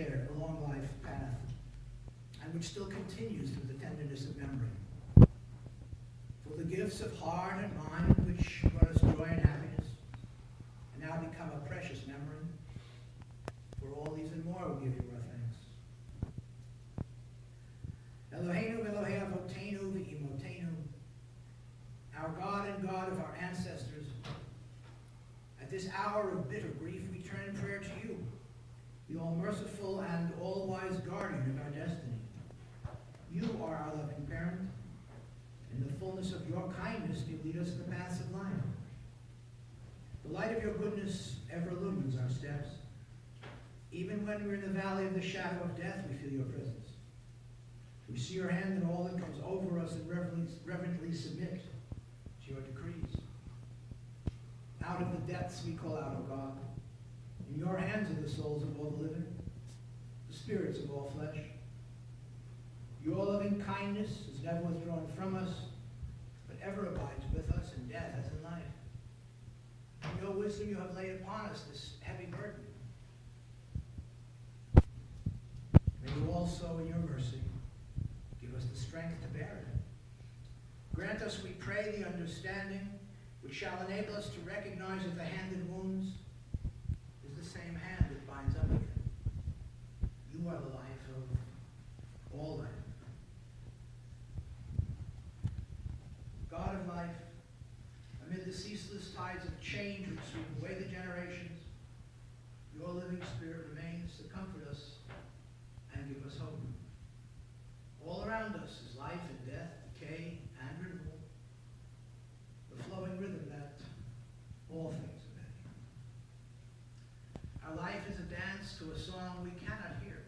shared a long life path, and which still continues through the tenderness of memory. For the gifts of heart and mind which brought us joy and happiness, and now become a precious memory. For all these and more we give you our thanks. Eloheinu Elohei Avotenu v'Imotenu, our God and God of our ancestors, at this hour of bitter grief we turn in prayer to you, the all-merciful and all-wise guardian of our destiny. You are our loving parent. In the fullness of your kindness, you lead us in the paths of life. The light of your goodness ever illumines our steps. Even when we're in the valley of the shadow of death, we feel your presence. We see your hand in all that comes over us and reverently submit to your decrees. Out of the depths we call out, O God. In your hands are the souls of all the living, the spirits of all flesh. Your loving kindness is never withdrawn from us, but ever abides with us in death as in life. In your wisdom you have laid upon us this heavy burden. May you also, in your mercy, give us the strength to bear it. Grant us, we pray, the understanding which shall enable us to recognize that the hand that wounds is the same hand that binds up again. You are the life of all life. God of life, amid the ceaseless tides of change which sweep away the generations, your living spirit remains to comfort us and give us hope. All around us is life and death, decay and renewal, the flowing rhythm that all things obey. Our life is a dance to a song we cannot hear.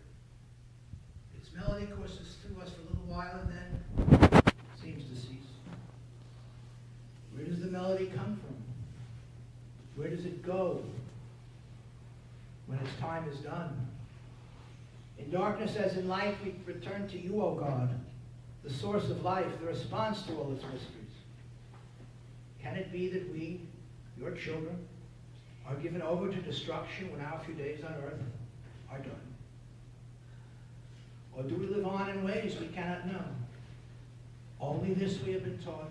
Its melody courses through us for a little while and then seems to cease. Where does the melody come from? Where does it go when its time is done? In darkness as in light, we return to you, O God, the source of life, the response to all its mysteries. Can it be that we, your children, are given over to destruction when our few days on earth are done? Or do we live on in ways we cannot know? Only this we have been taught,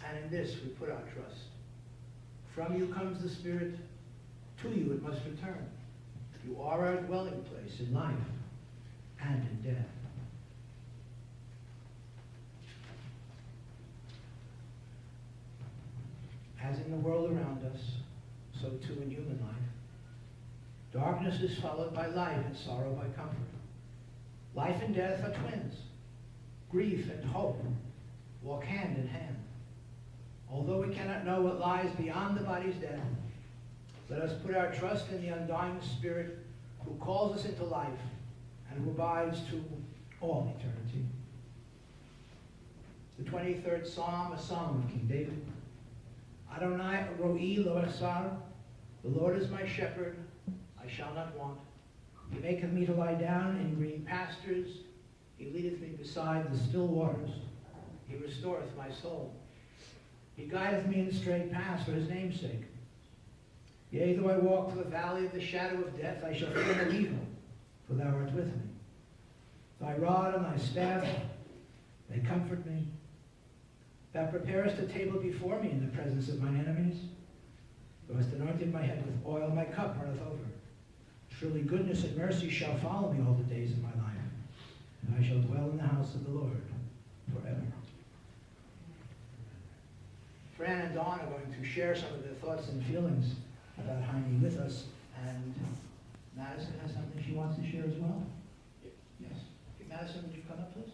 and in this we put our trust. From you comes the Spirit, to you it must return. You are our dwelling place in life and in death. As in the world around us, so too in human life. Darkness is followed by light and sorrow by comfort. Life and death are twins. Grief and hope walk hand in hand. Although we cannot know what lies beyond the body's death, let us put our trust in the undying Spirit who calls us into life and who abides to all eternity. The 23rd Psalm, a psalm of King David. Adonai ro'i lo asar, the Lord is my shepherd, I shall not want. He maketh me to lie down in green pastures. He leadeth me beside the still waters. He restoreth my soul. He guideth me in straight paths for his name's sake. Yea, though I walk through the valley of the shadow of death, I shall fear no evil, for thou art with me. Thy rod and thy staff, they comfort me. Thou preparest a table before me in the presence of mine enemies. Thou hast anointed my head with oil, my cup runneth over. Surely goodness and mercy shall follow me all the days of my life, and I shall dwell in the house of the Lord forever. Fran and Dawn are going to share some of their thoughts and feelings about Jaime with us, and Madison has something she wants to share as well. Yes. Okay, Madison, would you come up, please?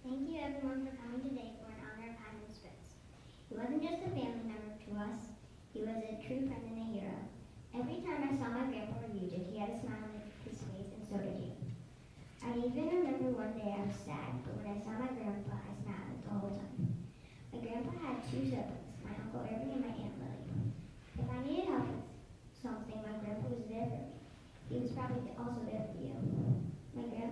Thank you everyone for coming today for an honor of Hyman Spirz. He wasn't just a family member to us, he was a true friend and a hero. Every time I saw my grandpa or you did, he had a smile on his face, and so did you. I even remember one day I was sad, but when I saw my grandpa, I smiled the whole time. My grandpa had two siblings, my Uncle Irving and my Aunt Lily. If I needed help with something, my grandpa was there for me. He was probably also there for you. My grandpa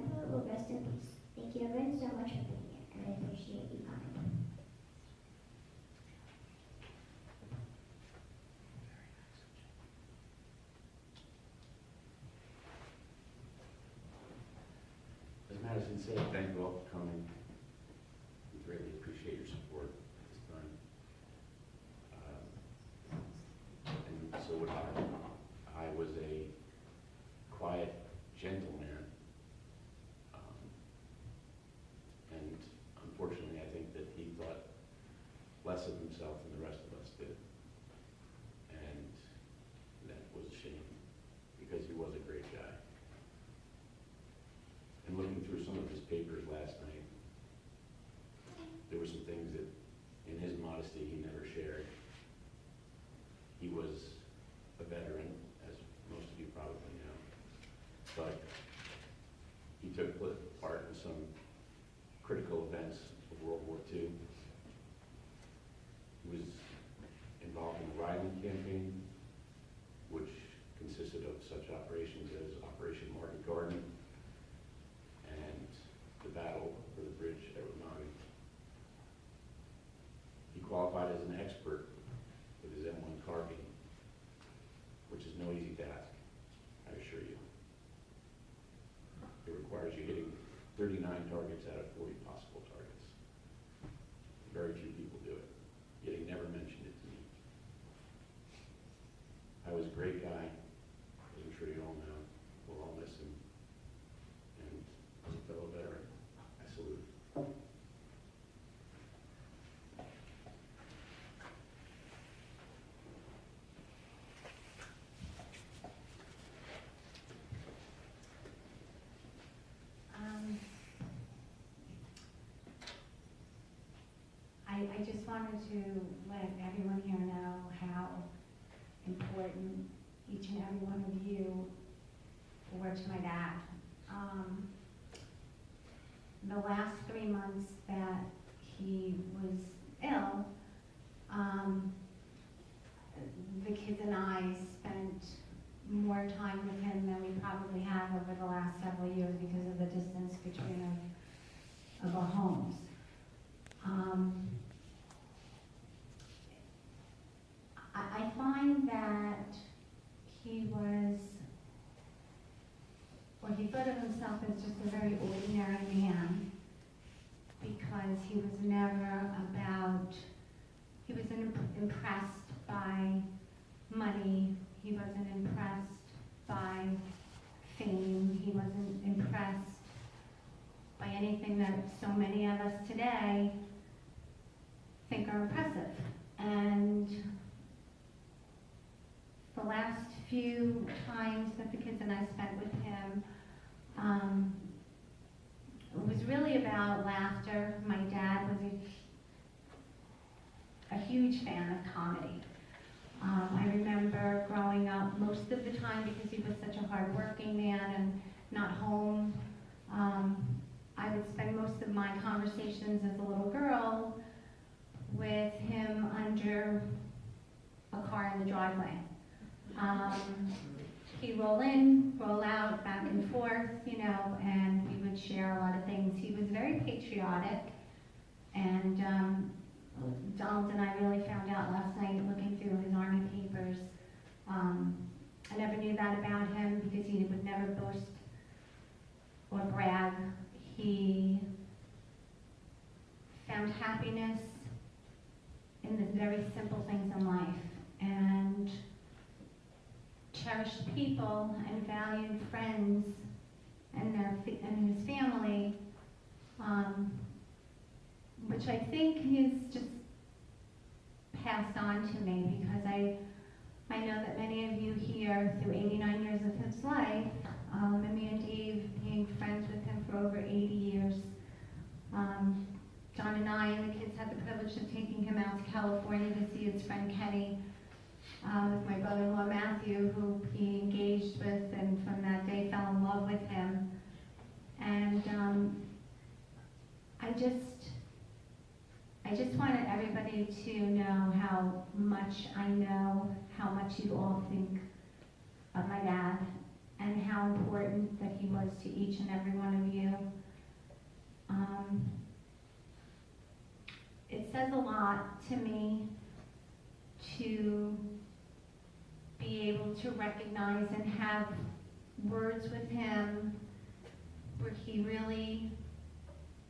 say thank you all for coming. We greatly appreciate your support at this time. And so would I. I was a quiet, gentle man. And unfortunately, I think that he thought less of himself than the rest of us did. And that was a shame, because he was a great guy. And looking through some of his papers last night, there were some things that, in his modesty, he never shared. He was a veteran, as most of you probably know, but he took part in some critical events of World War II. He was involved in the Ryland campaign, which consisted of such operations as Operation Market Garden and the battle for the bridge at Ramadi. He qualified as an expert with his M1 carbine, which is no easy task, I assure you. It requires you hitting 39 targets out of 40 possible targets. Very few people do it, yet he never mentioned it to me. I was a great guy, as I'm sure you all know. We'll all miss him. And as a fellow veteran, I salute him. I just wanted to let everyone here know how important each and every one of you were to my dad. The last 3 months that he was ill, the kids and I spent more time with him than we probably have over the last several years because of the distance between of our homes. I find that he was, or he thought of himself as just a very ordinary man, because he was never about, he wasn't impressed by money, he wasn't impressed by fame, he wasn't impressed by anything that so many of us today think are impressive. And the last few times that the kids and I spent with him, it was really about laughter. My dad was a huge fan of comedy. I remember growing up most of the time, because he was such a hard-working man and not home, I would spend most of my conversations as a little girl with him under a car in the driveway. He'd roll in, roll out, back and forth, you know, and we would share a lot of things. He was very patriotic, and Donald and I really found out last night looking through his Army papers. I never knew that about him because he would never boast or brag. He found happiness in the very simple things in life, and cherished people and valued friends and his family, which I think he's just passed on to me, because I know that many of you here, through 89 years of his life, and me and Dave being friends with him for over 80 years, John and I and the kids had the privilege of taking him out to California to see his friend Kenny, with my brother-in-law Matthew, who he engaged with, and from that day fell in love with him. And I just wanted everybody to know how much I know, how much you all think of my dad, and how important that he was to each and every one of you. It says a lot to me to be able to recognize and have words with him where he really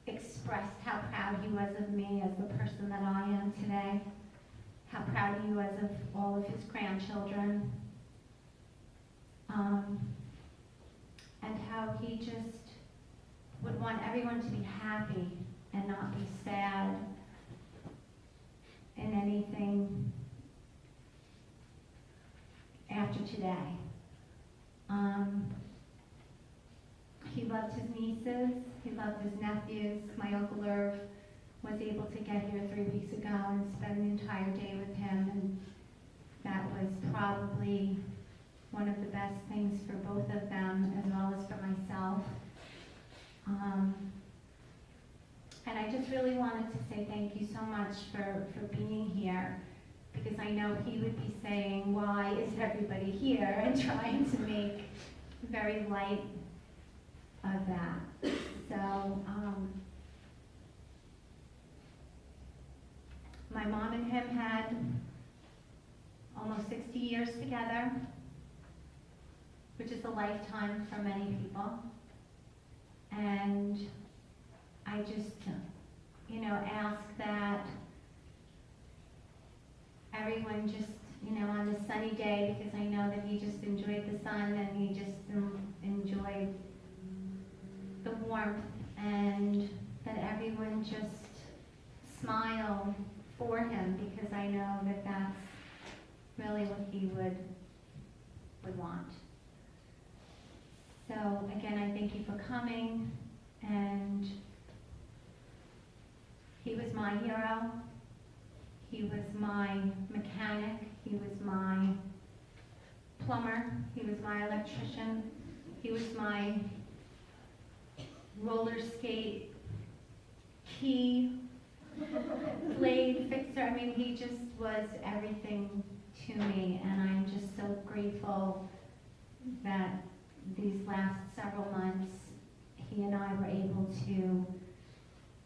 expressed how proud he was of me as the person that I am today, how proud he was of all of his grandchildren, and how he just would want everyone to be happy and not be sad in anything after today. He loved his nieces, he loved his nephews. My Uncle Irv was able to get here 3 weeks ago and spend the entire day with him, and that was probably one of the best things for both of them as well as for myself. And I just really wanted to say thank you so much for being here, because I know he would be saying, why is everybody here, and trying to make very light of that. So, my mom and him had almost 60 years together, which is a lifetime for many people. And I just, ask that everyone just, on this sunny day, because I know that he just enjoyed the sun and he just enjoyed the warmth, and that everyone just smile for him, because I know that that's really what he would want. So again, I thank you for coming, and he was my hero. He was my mechanic. He was my plumber. He was my electrician. He was my roller skate key blade fixer. I mean, he just was everything to me, and I'm just so grateful that these last several months he and I were able to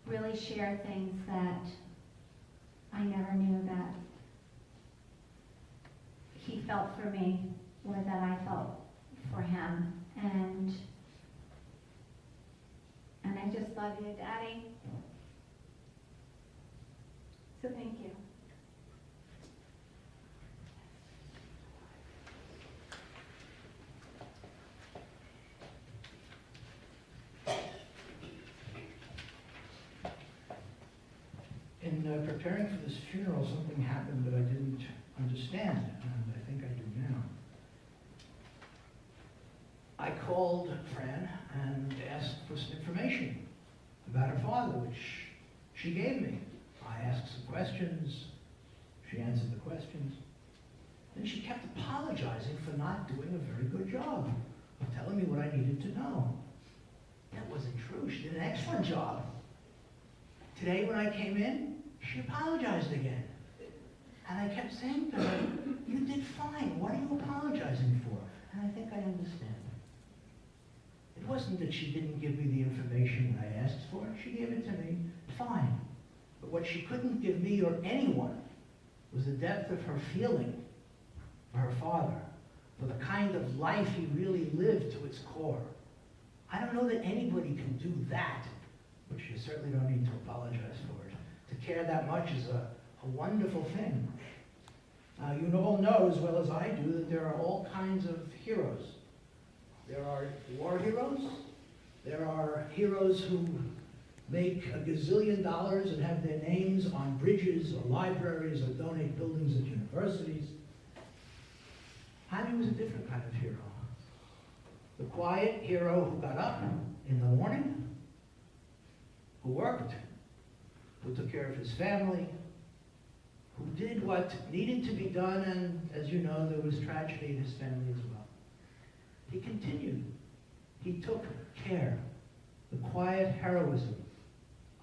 really share things that I never knew that he felt for me, or that I felt for him. And I just love you, Daddy. So thank you. In preparing for this funeral, something happened that I didn't understand, and I think I do now. I called Fran and asked for some information about her father, which she gave me. I asked some questions, she answered the questions. Then she kept apologizing for not doing a very good job of telling me what I needed to know. That wasn't true. She did an excellent job. Today when I came in, she apologized again. And I kept saying to her, you did fine. What are you apologizing for? And I think I understand. It wasn't that she didn't give me the information that I asked for. She gave it to me, fine. But what she couldn't give me or anyone was the depth of her feeling for her father, for the kind of life he really lived to its core. I don't know that anybody can do that, which you certainly don't need to apologize for it. To care that much is a wonderful thing. You all know as well as I do that there are all kinds of heroes. There are war heroes. There are heroes who make a gazillion dollars and have their names on bridges or libraries or donate buildings at universities. Hyman was a different kind of hero. The quiet hero who got up in the morning, who worked, who took care of his family, who did what needed to be done, and as you know, there was tragedy in his family as well. He continued. He took care. The quiet heroism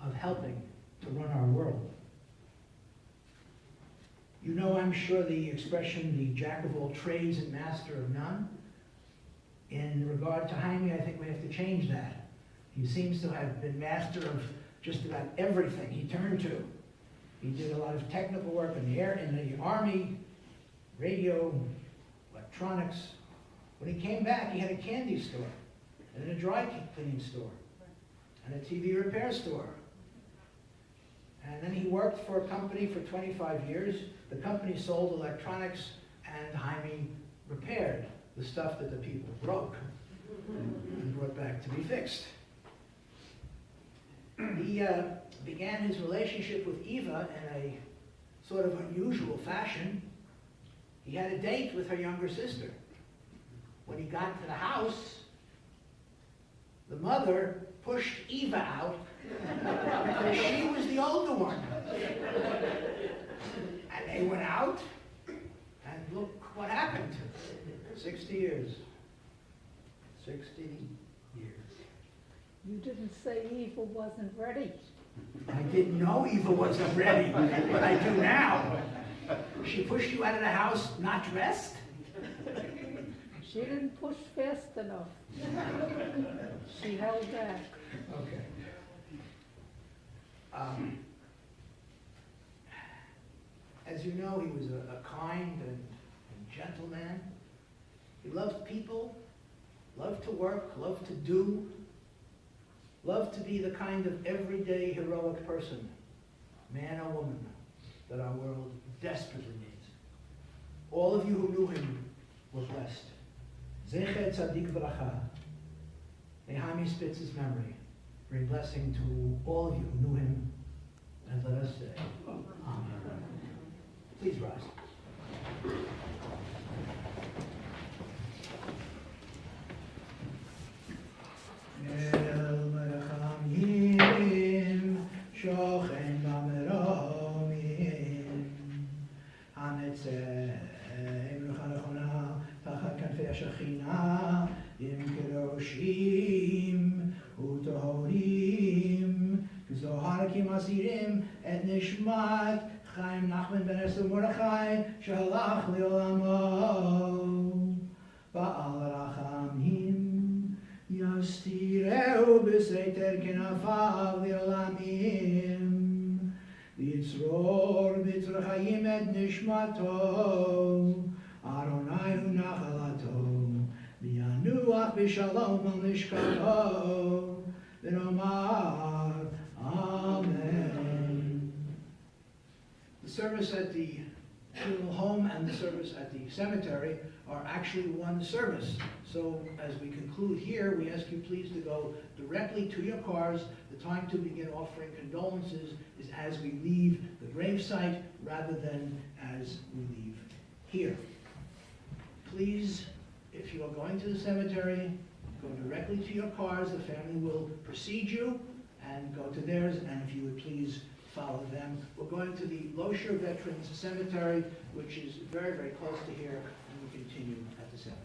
of helping to run our world. You know, I'm sure, the expression, the jack of all trades and master of none. In regard to Jaime, I think we have to change that. He seems to have been master of just about everything he turned to. He did a lot of technical work in the Army, radio, electronics. When he came back, he had a candy store and a dry cleaning store. and a TV repair store. And then he worked for a company for 25 years. The company sold electronics, and Hyman repaired the stuff that the people broke and brought back to be fixed. He began his relationship with Eva in a sort of unusual fashion. He had a date with her younger sister. When he got to the house, the mother pushed Eva out because she was the older one. And they went out, and look what happened. 60 years. 60 years. You didn't say Eva wasn't ready. I didn't know Eva wasn't ready, but I do now. She pushed you out of the house not dressed? She didn't push fast enough. She held back. Okay. As you know, he was a kind and gentle man. He loved people, loved to work, loved to do, loved to be the kind of everyday heroic person, man or woman, that our world desperately needs. All of you who knew him were blessed. Zecher Tzadik V'Racha. May Hyman Spirz's memory bring blessing to all of you who knew him, and let us say, Amen. Please rise. El Merachamim, Shochen B'Meromim, Hanetzem L'Chanachona, Tachat Kanfei HaShechina, Im Kedoshim U'Tohorim, Zohar Kimasirim, Et Nishmat, Chaim Nachman Ben Esel Mordechai, Shalach Li'olamo, Ba'al Rachamim, Yastireu B'Seiter Kenafav Li'olamim, Yitzror B'Tzor Chaim Et Nishmato, Aronai Hu Nachalato, V'yanuach B'Shalom Al Nishkato, V'nomar, Amen. The service at the funeral home and the service at the cemetery are actually one service. So as we conclude here, we ask you please to go directly to your cars. The time to begin offering condolences is as we leave the gravesite rather than as we leave here. Please, if you are going to the cemetery, go directly to your cars. The family will precede you and go to theirs, and if you would please follow them. We're going to the Losher Veterans Cemetery, which is very, very close to here, and we'll continue at the cemetery.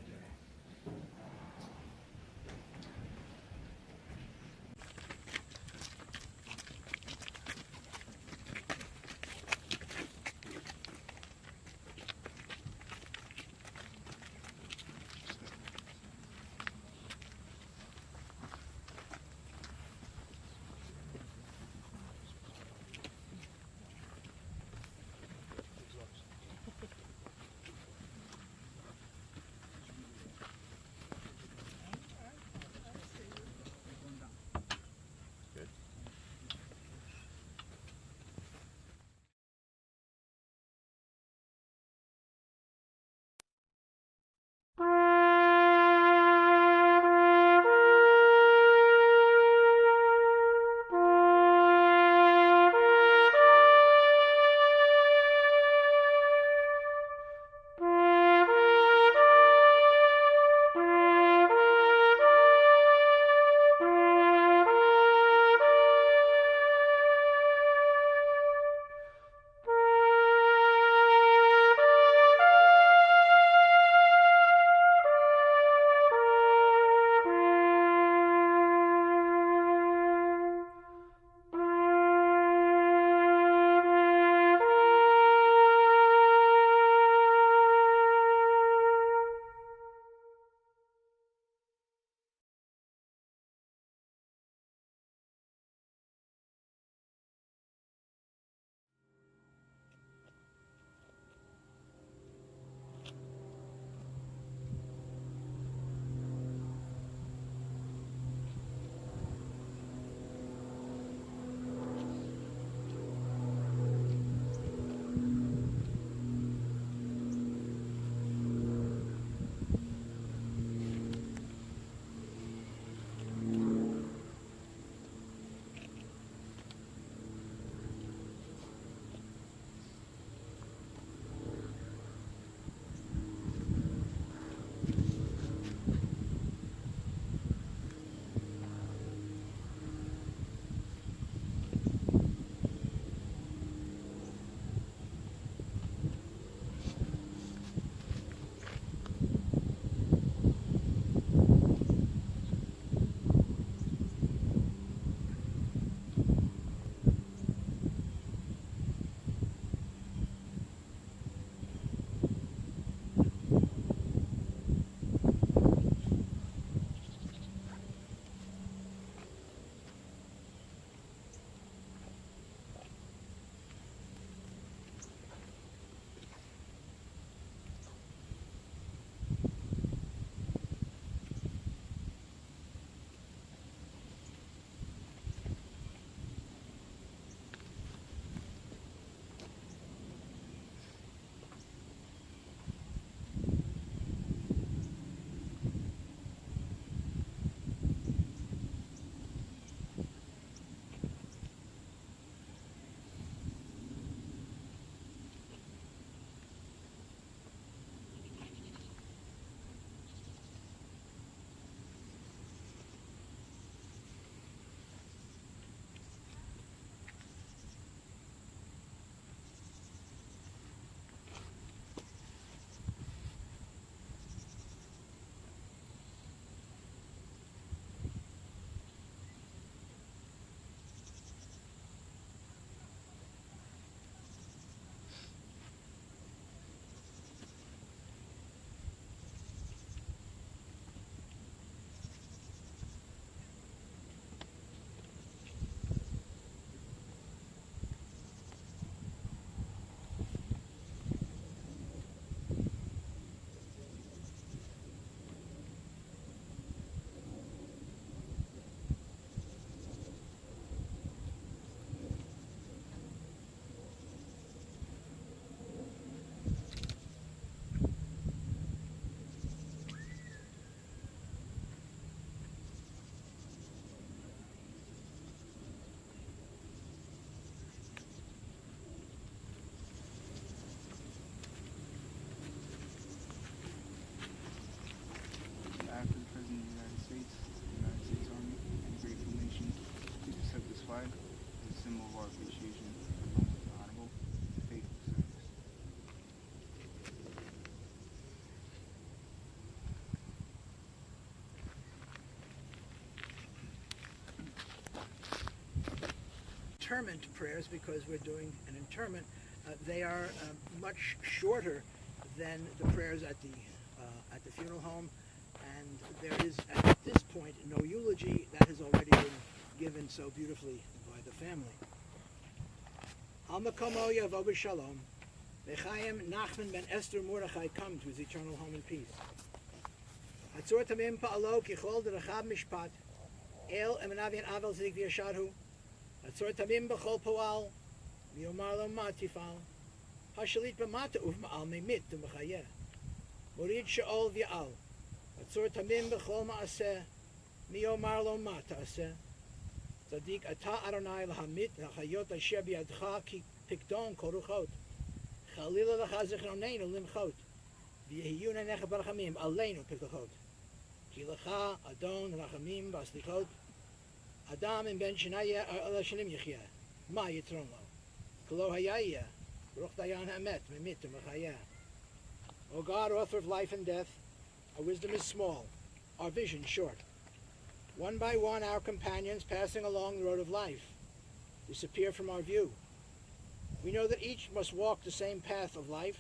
interment prayers because we're doing an interment. They are much shorter than the prayers at the funeral home, and there is at this point no eulogy. That has already been given so beautifully by the family. Al makomo yavo b'shalom. Lechaim Nachman ben Esther Mordechai come to his eternal home in peace. Hatzor tamim pa'alo kichol derachab mishpat. El emenavian avel zidik v'yashadhu. Hatzor tamim b'chol poal. Miomar lo matifal. Hashalit b'mata uvma'al memit d'mechayeh. Morid she'ol v'ya'al. Hatzor tamim b'chol ma'aseh. Miomar lo mata aseh. Tzadik ata Adonai lahamit l'chayot asher b'yadcha ki pikdon koruchot. Chalila l'chazechroneinu limchot. V'yehiyuna necha barachamim aleinu pikachot. Ki lecha adon rachamim baslichot. Adam in ben shenayeh ala shenim yichyeh. Ma yitron lo. K'lo hayayeh. Baruch dayan ha'emet memit u'mechayeh. O God, author of life and death, our wisdom is small, our vision short. One by one, our companions passing along the road of life disappear from our view. We know that each must walk the same path of life.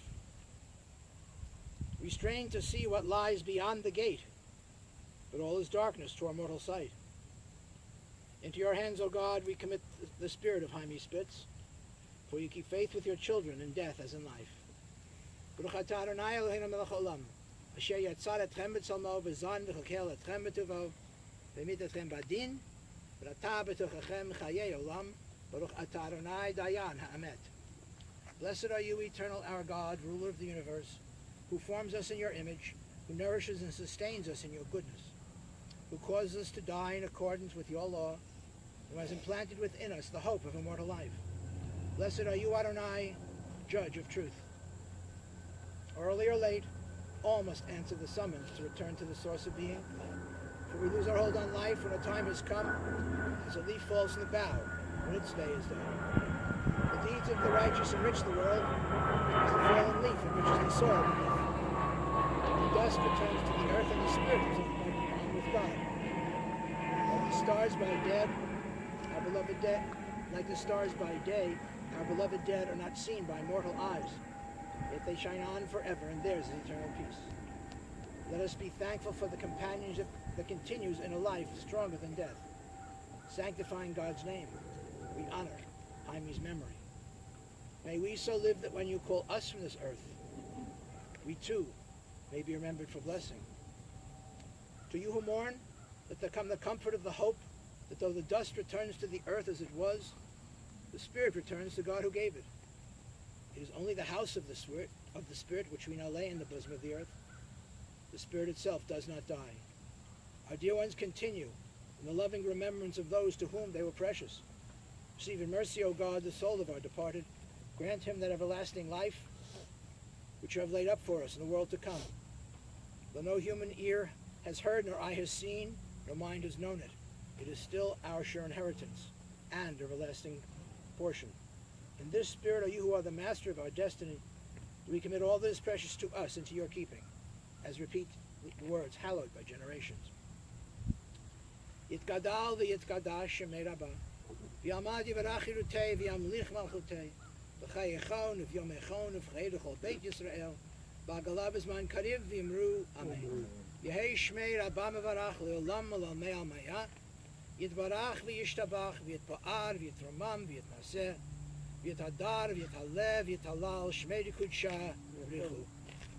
We strain to see what lies beyond the gate, but all is darkness to our mortal sight. Into your hands, O God, we commit the spirit of Hyman Spirz, for you keep faith with your children in death as in life. Baruch atah Adonai Eloheinu melech haolam, asher yatzar etchem b'tzalmo v'zan v'chokel etchem b'tuvo, v'mit etchem badin, v'atah b'tochachem chayei olam, Baruch atah Adonai dayan ha'emet. Blessed are you, eternal our God, ruler of the universe, who forms us in your image, who nourishes and sustains us in your goodness, who causes us to die in accordance with your law, who has implanted within us the hope of immortal life. Blessed are you, Adonai, judge of truth. Early or late, all must answer the summons to return to the source of being. For we lose our hold on life when a time has come, as a leaf falls from the bough when its day is done. The deeds of the righteous enrich the world, as the fallen leaf enriches the soil beneath. The dust returns to the earth, and the spirit is on with God. Like the stars by day, our beloved dead, like the stars by day, our beloved dead are not seen by mortal eyes, yet they shine on forever, and theirs is eternal peace. Let us be thankful for the companionship that continues in a life stronger than death. Sanctifying God's name, we honor Hyman's memory. May we so live that when you call us from this earth, we too may be remembered for blessing. To you who mourn, let there come the comfort of the hope that though the dust returns to the earth as it was, the spirit returns to God who gave it. It is only the house of the spirit which we now lay in the bosom of the earth. The spirit itself does not die. Our dear ones continue in the loving remembrance of those to whom they were precious. Receive in mercy, O God, the soul of our departed. Grant him that everlasting life which you have laid up for us in the world to come. Though no human ear has heard, nor eye has seen, nor mind has known it, it is still our sure inheritance and everlasting portion. In this spirit, O you who are the master of our destiny, do we commit all that is precious to us into your keeping, as repeat the words hallowed by generations. Yitgadal v'yitgadash shemei Rabbah, v'yamad yivarach yirutei v'yamlich malchutei, v'chayechon v'yomechon v'chayed l'chol beit Yisrael, ba'galav b'zman kariv v'yimru amen. Yehei shmei Rabbah mevarach le'olam me'almei al-maya, yitbarach v'yishtabach v'yitpa'ar v'yitromam v'yitnaseh, v'yitadar v'yitalev v'yitalal shmei d'kudsha v'richu.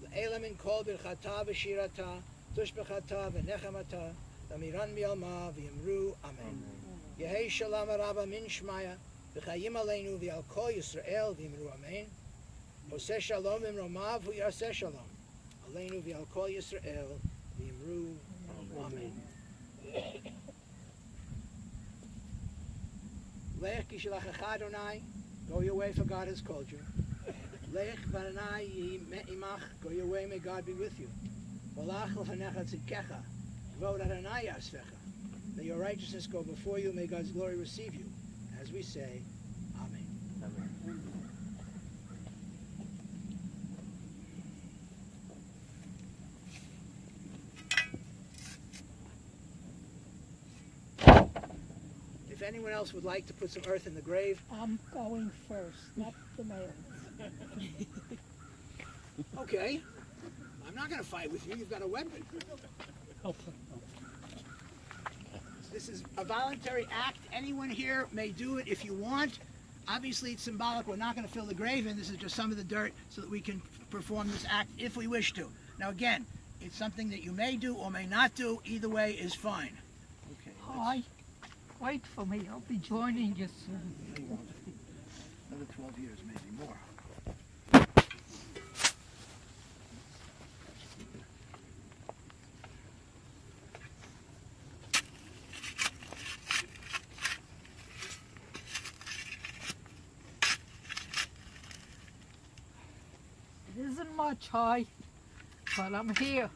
Le'elam in kol birchata v'shirata, tushbechata v'nechamata, Damiran mi'alma v'yimru amen. Yehei shalom araba min shmaya, v'chayim aleinu v'al kol Yisrael v'yimru amen. Oseh shalom imromav v'yaseh shalom, aleinu v'al kol Yisrael v'yimru amen. Lech kishilachacha Adonai, go your way for God has called you. Lech v'Adonai imach, go your way, may God be with you. Volach l'fanecha tzidkecha, v'od Adonai yasvecha. May your righteousness go before you, may God's glory receive you. As we say, Amen. Amen. If if anyone else would like to put some earth in the grave. I'm going first, not the males. Okay. I'm not going to fight with you. You've got a weapon. This is a voluntary act. Anyone here may do it if you want. Obviously, it's symbolic. We're not going to fill the grave in. This is just some of the dirt so that we can perform this act if we wish to. Now, again, it's something that you may do or may not do. Either way is fine. Okay. Hi, wait for me. I'll be joining you soon. Another 12 years, maybe more. It isn't much high, but I'm here.